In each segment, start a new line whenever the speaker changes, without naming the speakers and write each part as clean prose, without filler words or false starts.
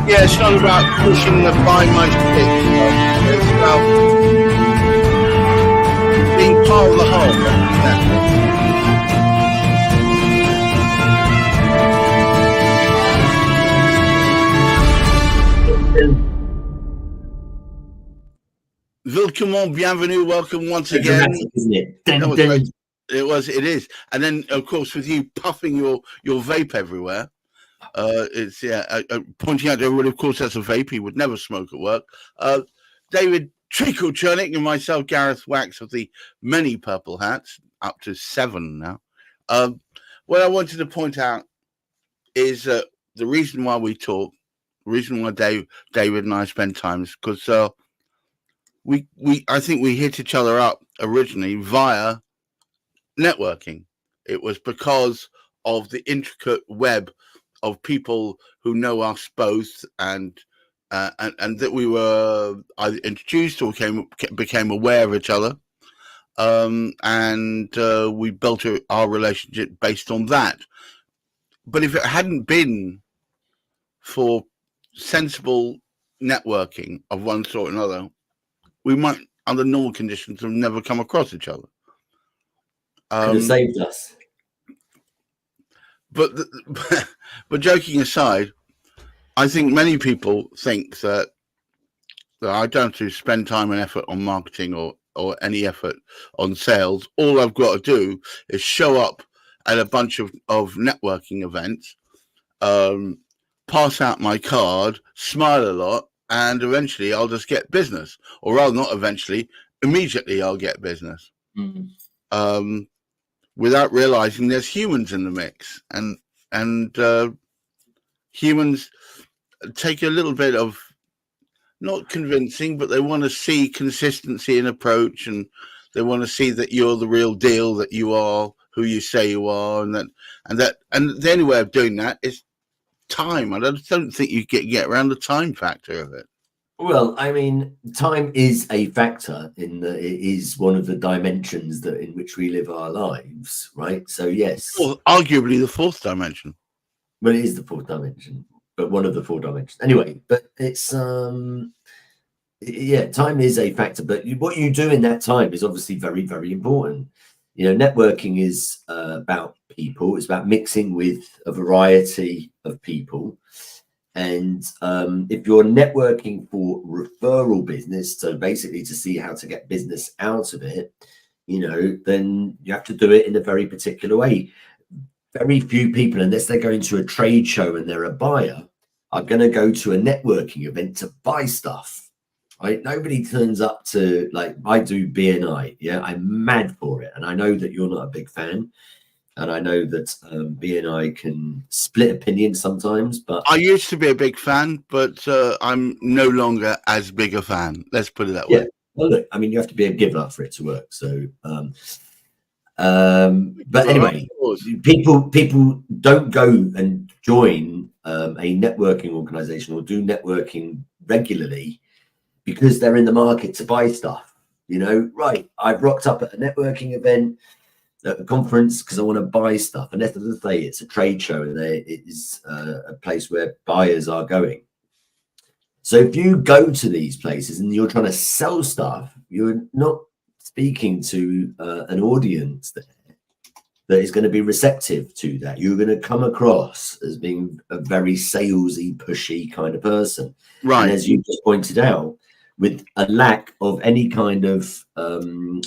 Yeah, it's not about pushing the buy my stick. It's about being part of the whole. Willkommen, bienvenue, welcome once again.
Isn't it?
It is. And then, of course, with you puffing your vape everywhere, it's pointing out to everybody, of course, that's a vape. He would never smoke at work. David Chernick and myself, Gareth Wax, of the many purple hats, up to 7 now. What I wanted to point out is the reason why we talk, the reason why David and I spend time is because I think we hit each other up originally via networking. It was because of the intricate web of people who know us both, and that we were either introduced or became aware of each other, and we built our relationship based on that. But if it hadn't been for sensible networking of one sort or another, we might, under normal conditions, have never come across each other.
Could have saved us.
But joking aside, I think many people think that I don't have to spend time and effort on marketing or any effort on sales. All I've got to do is show up at a bunch of networking events, pass out my card, smile a lot, and eventually I'll just get business. Or rather, not eventually, immediately I'll get business. Mm-hmm. Without realizing there's humans in the mix, and humans take a little bit of, not convincing, but they want to see consistency in approach, and they want to see that you're the real deal, that you are who you say you are, and the only way of doing that is time. I don't think you get around the time factor of it.
Well, I mean, time is a factor it is one of the dimensions in which we live our lives, right? So yes,
well, arguably the fourth dimension.
Well, it is the fourth dimension, but one of the 4 dimensions anyway. But it's time is a factor, but what you do in that time is obviously very, very important. You know, networking is about people. It's about mixing with a variety of people. And if you're networking for referral business, so basically to see how to get business out of it, you know, then you have to do it in a very particular way. Very few people, unless they're going to a trade show and they're a buyer, are going to go to a networking event to buy stuff. Right? Nobody turns up to, like, I do BNI. Yeah, I'm mad for it. And I know that you're not a big fan. And I know that BNI can split opinions sometimes, but
I used to be a big fan, but I'm no longer as big a fan. Let's put it that way.
Well, look, I mean, you have to be a giver for it to work. So, but anyway, people don't go and join a networking organization or do networking regularly because they're in the market to buy stuff. You know, right? I've rocked up at a networking event, at a conference, because I want to buy stuff. And at the end of the day, it's a trade show, and it is a place where buyers are going. So if you go to these places and you're trying to sell stuff, you're not speaking to an audience that is going to be receptive to that. You're going to come across as being a very salesy, pushy kind of person.
Right.
And as you just pointed out, with a lack of any kind of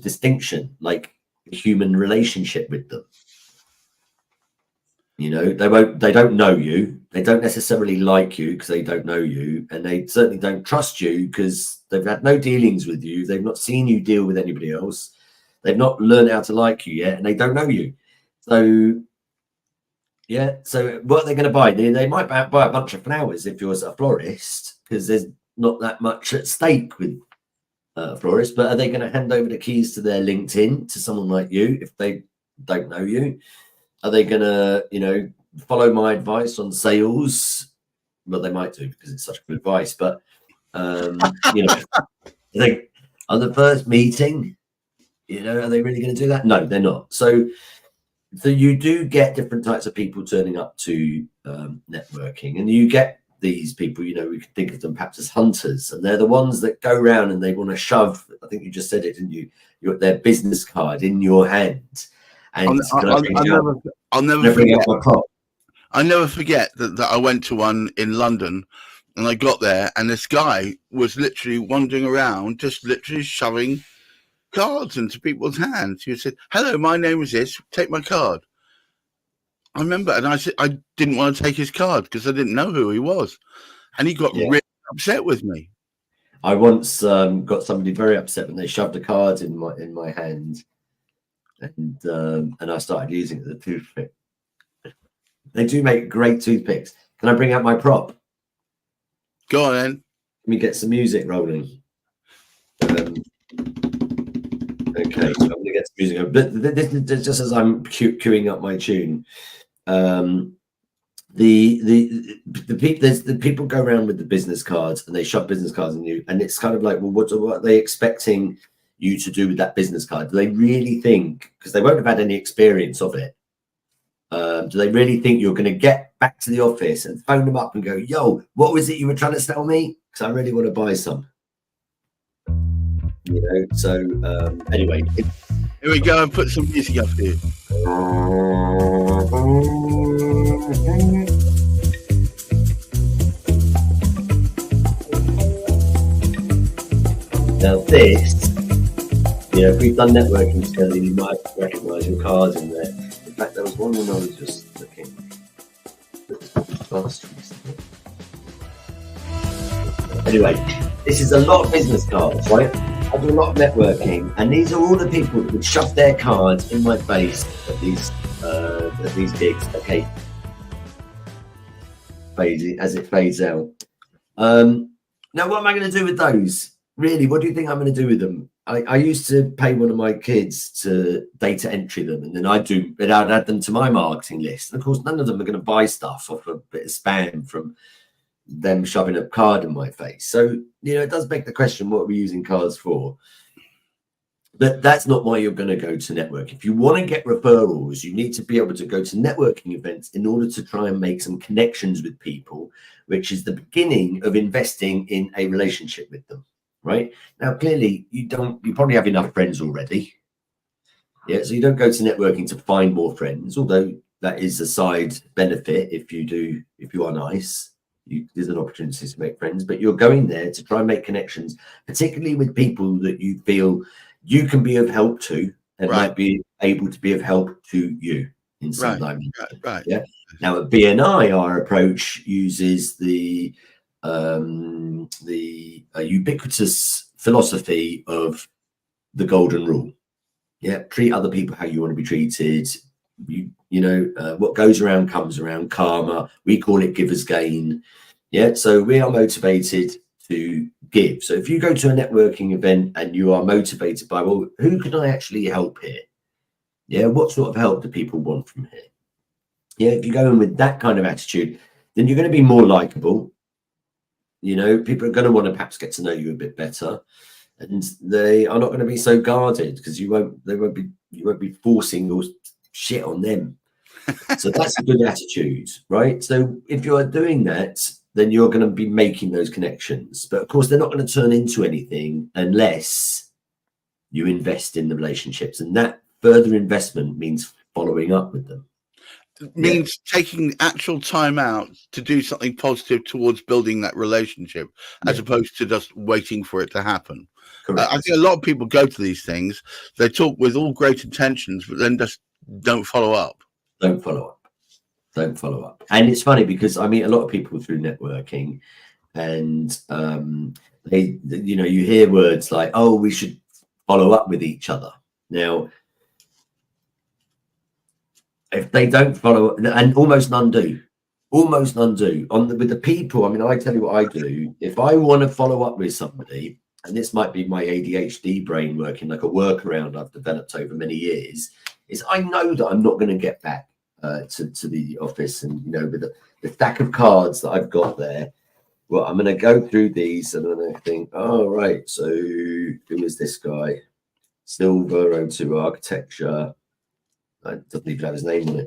distinction, like human relationship with them. You know, they don't know you. They don't necessarily like you because they don't know you, and they certainly don't trust you because they've had no dealings with you. They've not seen you deal with anybody else. They've not learned how to like you yet, and they don't know you. So yeah, so what are they going to buy? They might buy a bunch of flowers if you're a florist, because there's not that much at stake with florist. But are they going to hand over the keys to their LinkedIn to someone like you if they don't know you? Are they going to, you know, follow my advice on sales? Well, they might do because it's such good advice. But you know, on the first meeting, you know, are they really going to do that? No, they're not. So you do get different types of people turning up to networking, and you get these people, you know, we can think of them perhaps as hunters, and they're the ones that go around and they want to shove, I think you just said it, didn't you, their business card in your hand. And
I'll never forget that I went to one in London, and I got there, and this guy was literally wandering around, just literally shoving cards into people's hands. He said, "Hello, my name is this. Take my card." I remember, and I said I didn't want to take his card because I didn't know who he was, and he got really upset with me.
I once got somebody very upset when they shoved a card in my hand, and I started using it as a toothpick. They do make great toothpicks. Can I bring out my prop?
Go on, then.
Let me get some music rolling. Okay, so I'm going to get some music. But this is just as I'm queuing up my tune. The people go around with the business cards, and they shove business cards in you, and it's kind of like, well, what are they expecting you to do with that business card? Do they really think, because they won't have had any experience of it, do they really think you're going to get back to the office and phone them up and go, "Yo, what was it you were trying to sell me? Because I really want to buy some." You know, so anyway,
here we go, and put some music up here.
Now this, you know, if we've done networking together, you might recognise your cards in there. In fact, there was one when I was just looking. Anyway, this is a lot of business cards, right? I do a lot of networking, and these are all the people that would shove their cards in my face at these gigs. Okay, as it fades out. Now, what am I going to do with those? Really, what do you think I'm going to do with them? I used to pay one of my kids to data entry them, and then I'd add them to my marketing list. And of course, none of them are going to buy stuff off a bit of spam from them shoving a card in my face. So, you know, it does beg the question, what are we using cards for? But that's not why you're going to go to network. If you want to get referrals, you need to be able to go to networking events in order to try and make some connections with people, which is the beginning of investing in a relationship with them, right? Now, clearly, you probably have enough friends already. Yeah, so you don't go to networking to find more friends, although that is a side benefit if you are nice. There's an opportunity to make friends, but you're going there to try and make connections, particularly with people that you feel you can be of help to, and might be able to be of help to you in some dimension.
Right.
Yeah. Now at BNI, our approach uses the ubiquitous philosophy of the golden rule. Yeah, treat other people how you want to be treated. What goes around comes around. Karma. We call it giver's gain. Yeah, so we are motivated to give. So if you go to a networking event and you are motivated by, well, who can I actually help here? Yeah, what sort of help do people want from here? Yeah, if you go in with that kind of attitude, then you're going to be more likable. You know, people are going to want to perhaps get to know you a bit better, and they are not going to be so guarded because you won't be forcing your shit on them. So that's a good attitude, right? So if you are doing that, then you're going to be making those connections. But of course, they're not going to turn into anything unless you invest in the relationships. And that further investment means following up with them.
It means taking actual time out to do something positive towards building that relationship, as opposed to just waiting for it to happen. I think a lot of people go to these things, they talk with all great intentions, but then just don't follow up.
Don't follow up. And it's funny because I meet a lot of people through networking, and you hear words like, "Oh, we should follow up with each other." Now, if they don't follow, and almost none do, with the people. I mean, I tell you what I do. If I want to follow up with somebody, and this might be my ADHD brain working like a workaround I've developed over many years, is I know that I'm not going to get back to the office, and with the stack of cards that I've got there. Well, I'm going to go through these and I'm going to think, oh, right, so who is this guy? Silver, O2 Architecture. It doesn't even have his name on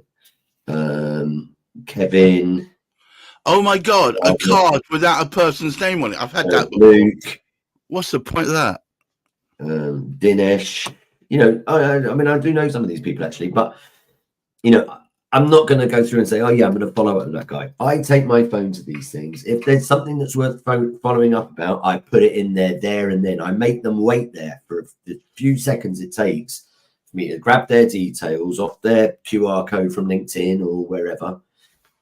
it. Kevin.
Oh my God, a card without a person's name on it. I've had that before.
Luke,
What's the point of that?
Dinesh. You know, I mean, I do know some of these people actually, but you know, I'm not going to go through and say, oh yeah, I'm going to follow up with that guy. I take my phone to these things. If there's something that's worth following up about, I put it in there and then. I make them wait there for the few seconds it takes for me to grab their details off their QR code from LinkedIn or wherever.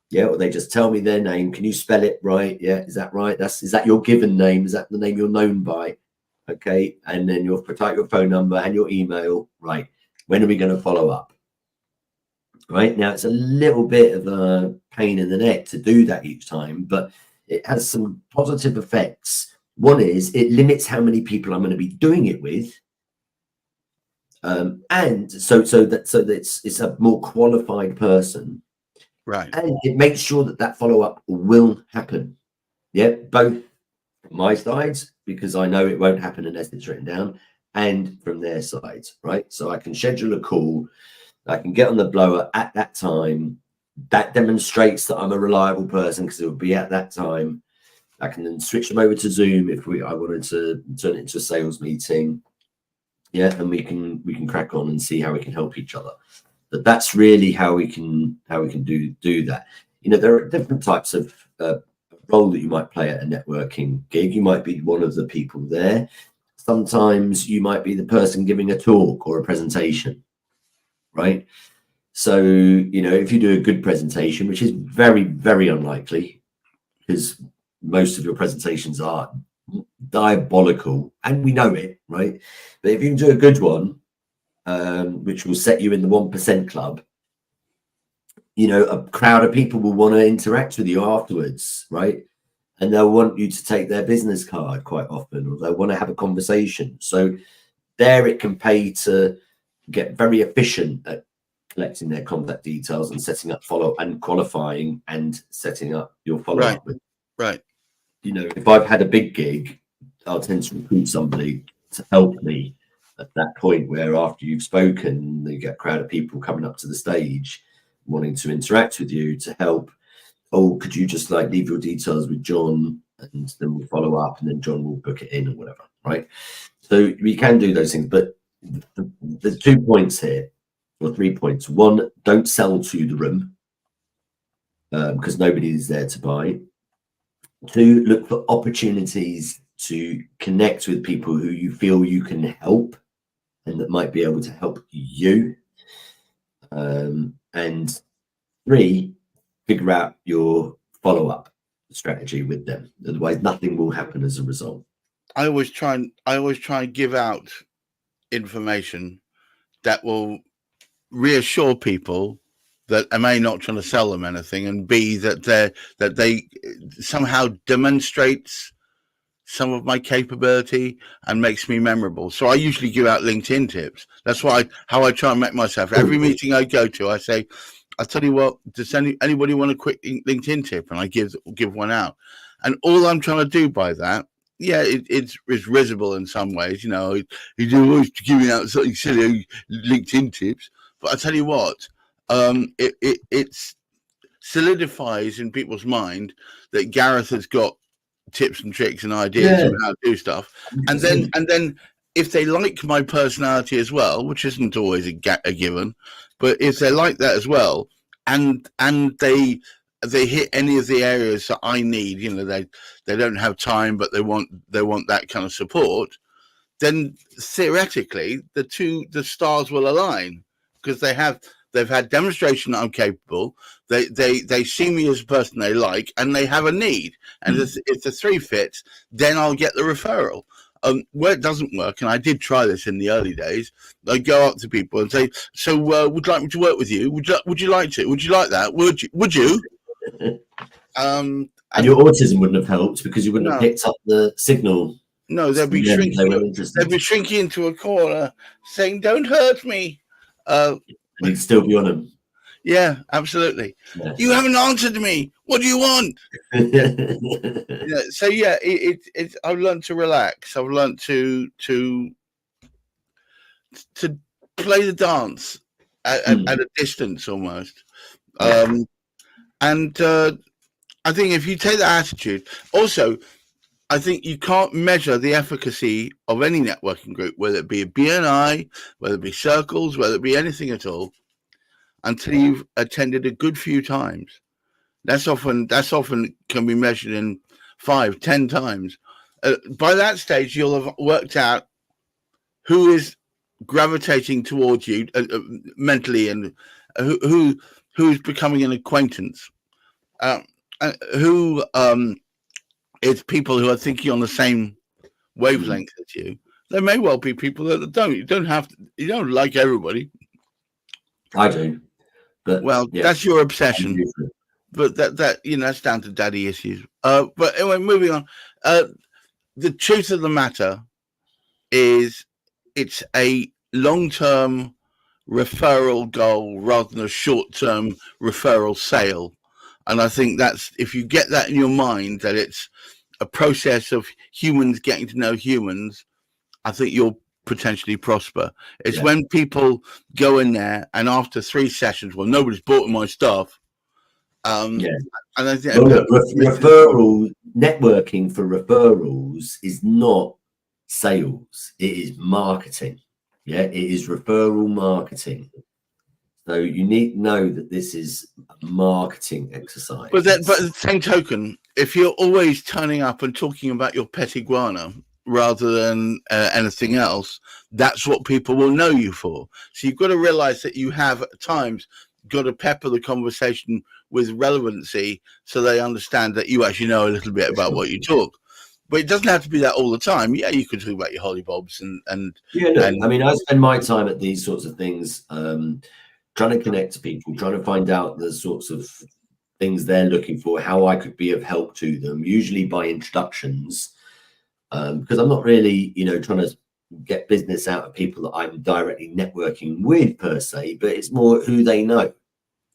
Yeah, or they just tell me their name. Can you spell it right? Yeah, is that right? Is that your given name? Is that the name you're known by? Okay, and then you'll type your phone number and your email. Right, when are we going to follow up? Right now, it's a little bit of a pain in the neck to do that each time, but it has some positive effects. One is it limits how many people I'm going to be doing it with, and so that it's a more qualified person,
Right.
and it makes sure that follow up will happen. Yeah, both my sides, because I know it won't happen unless it's written down, and from their sides, right? So I can schedule a call. I can get on the blower at that time. That demonstrates that I'm a reliable person because it will be at that time. I can then switch them over to Zoom if I wanted to turn it into a sales meeting. Yeah, and we can crack on and see how we can help each other. But that's really how we can do that. You know, there are different types of role that you might play at a networking gig. You might be one of the people there. Sometimes you might be the person giving a talk or a presentation. Right. So, you know, if you do a good presentation, which is very, very unlikely because most of your presentations are diabolical and we know it, right? But if you can do a good one, which will set you in the 1% club, you know, a crowd of people will want to interact with you afterwards, right? And they'll want you to take their business card quite often, or they'll want to have a conversation. So there it can pay to get very efficient at collecting their contact details and setting up follow and qualifying and setting up your follow up with.
Right.
You know, if I've had a big gig, I'll tend to recruit somebody to help me at that point where after you've spoken, you get a crowd of people coming up to the stage wanting to interact with you to help. Oh, could you just like leave your details with John and then we'll follow up and then John will book it in or whatever, right? So we can do those things, but there's 2 points here, or 3 points. One, don't sell to the room because nobody is there to buy. 2, look for opportunities to connect with people who you feel you can help and that might be able to help you. And 3, figure out your follow-up strategy with them. Otherwise, nothing will happen as a result.
I always try and give out information that will reassure people that am A, not trying to sell them anything, and B, that they somehow demonstrates some of my capability and makes me memorable. So I usually give out LinkedIn tips. That's how I try and make myself. Every meeting I go to, I say, I'll tell you what, does anybody want a quick LinkedIn tip? And I give one out. And all I'm trying to do by that, yeah, it's risible in some ways. You know, he's always giving out something silly LinkedIn tips. But I tell you what, it solidifies in people's mind that Gareth has got tips and tricks and ideas on how to do stuff. And then if they like my personality as well, which isn't always a given, but if they like that as well, and they hit any of the areas that I need, you know, they don't have time, but they want that kind of support, then theoretically the stars will align because they've had demonstration that I'm capable. They see me as a person they like, and they have a need. And if the 3 fits, then I'll get the referral. Where it doesn't work, and I did try this in the early days, I go up to people and say, "So, would you like me to work with you? Would you like to? Would you like that? Would you?"
And your autism wouldn't have helped because you wouldn't have picked up the signal.
No, they'd be shrinking into a corner, saying, "Don't hurt me."
And you'd still be on them.
Yeah, absolutely. Yeah. You haven't answered me. What do you want? Yeah, so yeah, it's I've learned to relax. I've learned to play the dance at a distance almost. And I think if you take that attitude, also, I think you can't measure the efficacy of any networking group, whether it be a BNI, whether it be circles, whether it be anything at all, until you've attended a good few times. That's often can be measured in 5-10 times. By that stage, you'll have worked out who is gravitating towards you mentally, and who's becoming an acquaintance. Who is people who are thinking on the same wavelength as you. There may well be people that don't. You don't like everybody.
I do. But
well, that's your obsession. But that that's down to daddy issues. But anyway, moving on. The truth of the matter is, it's a long-term referral goal rather than a short-term referral sale. And I think that's, if you get that in your mind, that it's a process of humans getting to know humans, I think you'll potentially prosper. It's when people go in there and after 3 sessions, well, nobody's bought my stuff. And I think
referral networking for referrals is not sales, it is marketing. It is referral marketing. So you need to know that this is a marketing exercise.
But at the same token, if you're always turning up and talking about your pet iguana rather than anything else, that's what people will know you for. So you've got to realize that you have at times got to pepper the conversation with relevancy so they understand that you actually know a little bit about what you talk. But it doesn't have to be that all the time. Yeah, you could talk about your hollybobs and
I mean, I spend my time at these sorts of things, trying to connect to people, trying to find out the sorts of things they're looking for, how I could be of help to them, usually by introductions, because I'm not really, trying to get business out of people that I'm directly networking with per se, but it's more who they know.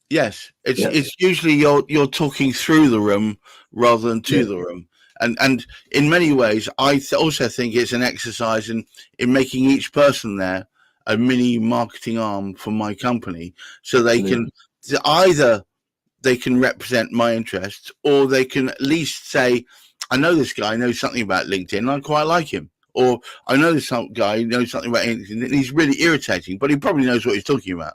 Yes, it's usually you're talking through the room rather than to the room. And in many ways, I also think it's an exercise in making each person there a mini marketing arm for my company, so they can either represent my interests, or they can at least say, I know this guy knows something about LinkedIn and I quite like him, or I know this guy knows something about LinkedIn and he's really irritating, but he probably knows what he's talking about.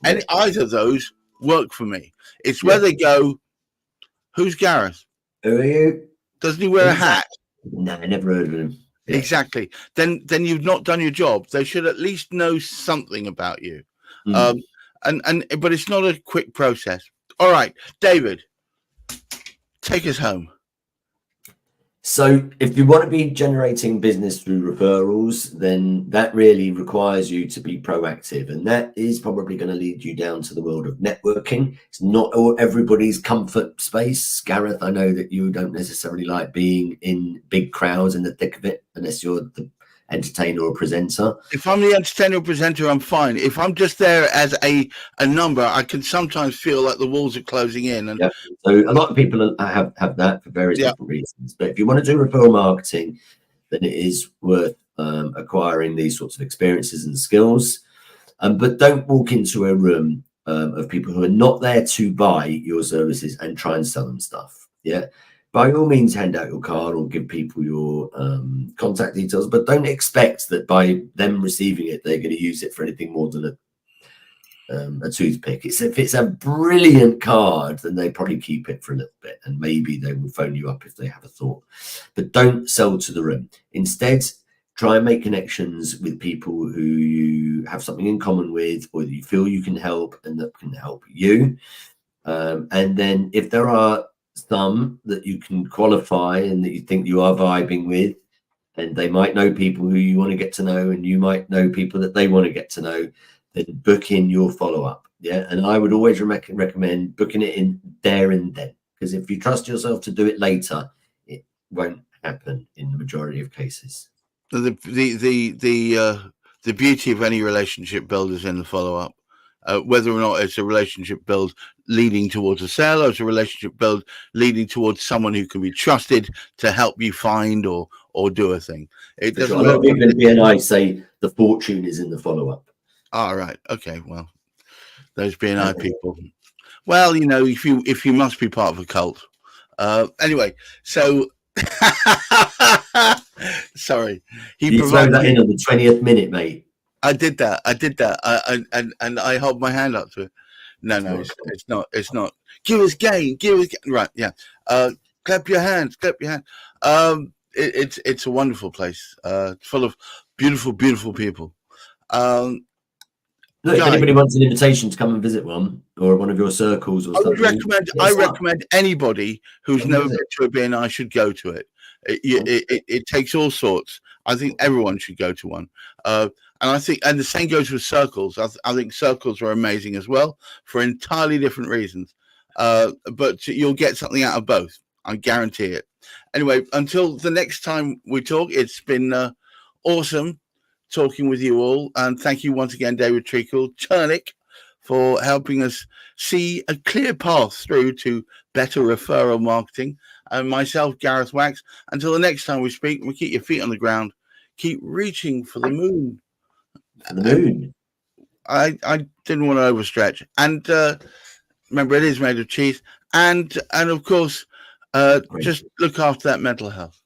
And either of those work for me. It's where they go, who's Gareth?
Who are you?
Doesn't he wear a hat?
No, I never heard of him.
Exactly. Then you've not done your job. They should at least know something about you. But it's not a quick process. All right, David, take us home.
So if you want to be generating business through referrals, then that really requires you to be proactive. And that is probably going to lead you down to the world of networking. It's not everybody's comfort space. Gareth, I know that you don't necessarily like being in big crowds in the thick of it, unless you're the entertainer or presenter.
If I'm the entertainer or presenter, I'm fine. If I'm just there as a number, I can sometimes feel like the walls are closing in. And
so a lot of people have that for various different reasons. But if you want to do referral marketing, then it is worth acquiring these sorts of experiences and skills. But don't walk into a room of people who are not there to buy your services and try and sell them stuff. By all means, hand out your card or give people your contact details, but don't expect that by them receiving it, they're going to use it for anything more than a toothpick. If it's a brilliant card, then they probably keep it for a little bit, and maybe they will phone you up if they have a thought. But don't sell to the room. Instead, try and make connections with people who you have something in common with, or that you feel you can help and that can help you. And then if there are some that you can qualify and that you think you are vibing with, and they might know people who you want to get to know, and you might know people that they want to get to know, then book in your follow-up. And I would always recommend booking it in there and then, because if you trust yourself to do it later, it won't happen in the majority of cases.
The beauty of any relationship build is in the follow-up. Whether or not it's a relationship build leading towards a sale, or it's a relationship build leading towards someone who can be trusted to help you find or do a thing. It doesn't.
A lot of people in BNI say the fortune is in the follow-up.
Right. Okay. Well, those BNI people. Well, if you must be part of a cult, Anyway, so sorry,
You throw that in on the 20th minute, mate.
I did that. And I hold my hand up to it. No, it's not. Give us gain. Right, yeah. Clap your hands. It's a wonderful place. Full of beautiful people.
Look, if anybody wants an invitation to come and visit one or one of your circles or something,
I recommend anybody who's never been to a BNI should go to it. It takes all sorts. I think everyone should go to one. And I think, and the same goes with circles. I think circles are amazing as well for entirely different reasons. But you'll get something out of both. I guarantee it. Anyway, until the next time we talk, it's been awesome talking with you all. And thank you once again, David Chernick, for helping us see a clear path through to better referral marketing. And myself, Gareth Wax. Until the next time we speak, we keep your feet on the ground. Keep reaching for the moon.
For the moon.
I didn't want to overstretch. And remember, it is made of cheese. And of course, just look after that mental health.